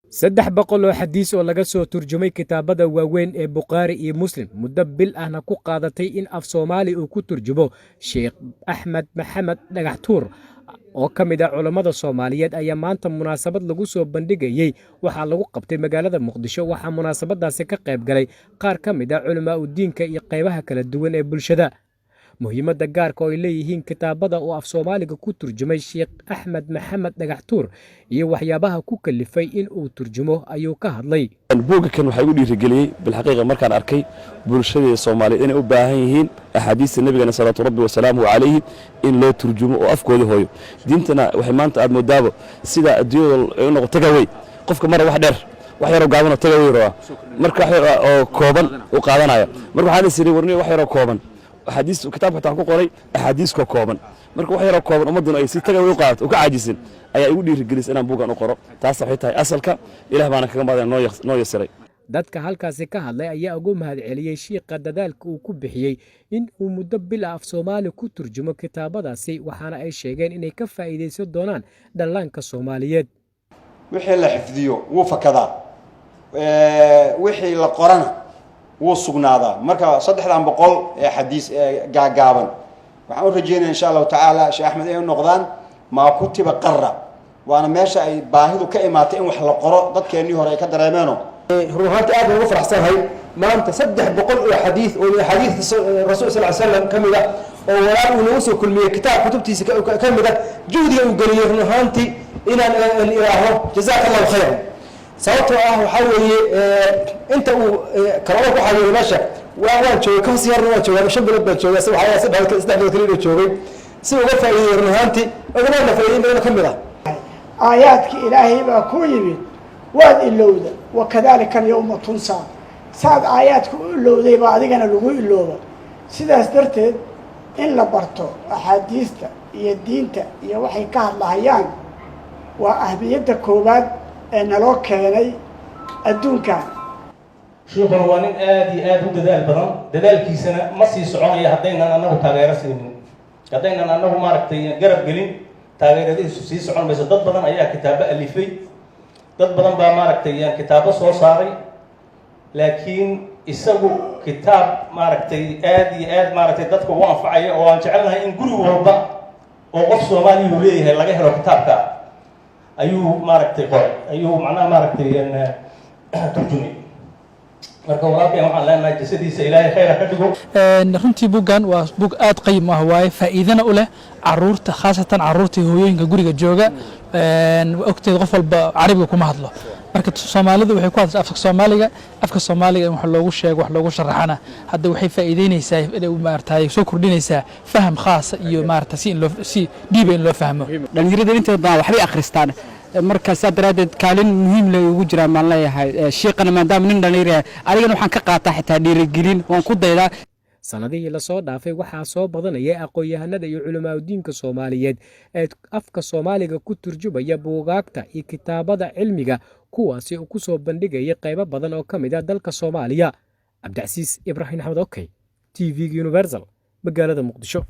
saddex boqol oo xadiis oo laga soo turjumay kitaabada waaweyn ee Bukhari iyo Muslim muddo bil ahna ku qaadatay in af Soomaali uu ku turjumo Sheekh Axmed Maxamed Dhagaxtuur oo ka mid ah culimada Soomaaliyeed ayaa maanta munaasabad lagu soo bandhigayay waxaa lagu qabtay magaalada Muqdisho. waxaa munaasabadaasi ka qayb galay qaar ka mid ah culimada diinka iyo qaybaha kala duwan ee bulshada. muhiimadda gaarka oo ay leeyihiin kitaabada uu af Soomaaliga ku turjumay Sheekh Axmed Maxamed Dhagaxtuur iyo waxyaabaha ku kalifay in uu turjumo ayuu ka hadlay. buuggan waxa uu dhiirigeliyay bilxaqiiqa markaan arkay bulshada Soomaaliyeed inay u baahan yihiin axaadiista nabiga sallallahu alayhi wa sallam in loo turjumo oo afkooda hooyo. diintana waxay maanta aad moodaabo sida adduunyada ay noqotay tagaway qofka mar wax dheer wax yar oo gaaban oo tagaway roo marka wax yar oo kooban u qaadanaya marka waxaan isiri warnay wax yar oo kooban أحاديث كتاب حتى أقول قري أحاديث كوكبا مركو وحيرا كوكبا أمدنا أي ستة ويقعد وكعاجزين أي يقولي رجليس أنا بوجا نقرأ تعصب حتى أصلك إله ما أنا كم بعد نوي سري dadka halkaasi ka hadlay ayaa ugu mahadceliyay Sheekha dadaalka uu ku bixiyay in uu muddo bil af Soomaali ku turjumo kitaabadaasi waxaana ay sheegeen inay ka faa'iideysan doonaan dhallaanka Soomaaliyeed. wixii la xifdiyo wuu fakadaa wixii la qorana wuu sugnaadaa marka 300 ee xadiis gaagaaban waxaan u rajeynayaa insha Allah taala Sheekh Axmed ay noqdaan ma kutiba qarra waana meesha ay baahidu ka imaatay in wax la qoro dadkeenii hore ay ka dareemeeno ruuxaanta aad ugu faraxsanahay maanta 300 oo xadiis rasuul sallallahu alayhi wasallam kamida oo walaal uu noo soo kulmiyay kitaab kutubtiisa kamida juhdiga uu galiyay ruuxaantii inaan ilaaho jazaakallahu khayran sababtoo ah waxa weeye inta uu kala ku xayiray meesha waan joogay ka sii yarna waan joogay shan bilood baan joogay si waxa saddex bilood kaliya joogay si uga faa'iideeyay ruuxaantii uga faa'iideeyay kamida aayaadka ilaahay baa ku yimid waad ilowda wakadalika yawma tunsa saad aayaadku ilowday baa adigana lagu ilooba sidaas darteed in la barto axaadiista iyo diinta iyo waxay ka hadlayaan waa ahmiyadda koobaad ee naloo keenay adduunkan. sheekhan waa nin aad u dadaal badan dadaalkiisana ma sii soconaya haddaynan annagu taageero siinin haddaynan annagu maaragtay garab gelin taageeradiisu sii socon mayso. dad badan ayaa kitaabo alifay dad badan baa maaragtay kitaabo soo saaray laakiin isagu kitaab maaragtay aad maaragtay dadka u anfacaya oo aan jecelnahay in guri walba oo qof Soomaali uu leeyahay laga helo kitaabka ayuu maaragtay qoray ayuu macnaha maaragtay turjumay marka walaalkay waxaan leenahay jisadiisa Ilaahay khayr ka dhigo. runtii buuggan waa buug aad qiimo ah waaye faa'iidana u leh caruurta khaasatan caruurta hooyooyinka guriga jooga ogteed qof walba Carabiga kuma hadlo marka Soomaalidu waxay ku hadlaan afka Soomaaliga in wax loogu sheego wax loogu sharaxana hadda waxay faa'iideynaysaa inay maartay soo kordhinaysaa faham khaas iyo maartay si diib in loo fahmo. dhalinyarada inta badan waxbay akhristaan marka saadaradeed kaalin muhiim leh ugu jira ma leeyahay sheekana maadaama nin dhalinyaro anigana waxaan ka qaataa xitaa dhiirigelin waan ku daydaa. sanadihii la soo dhaafay waxaa soo badanaya aqoon-yahanada iyo culimada diinka Soomaaliyeed ee afka Soomaaliga ku turjubaya buugaagta iyo kitaabada cilmiga kuwaasi oo ku soo bandhigaya qaybo badan oo ka mid ah dalka Soomaaliya. Cabdicasiis Ibrahim Axmed, TV Universal, magaalada Muqdisho.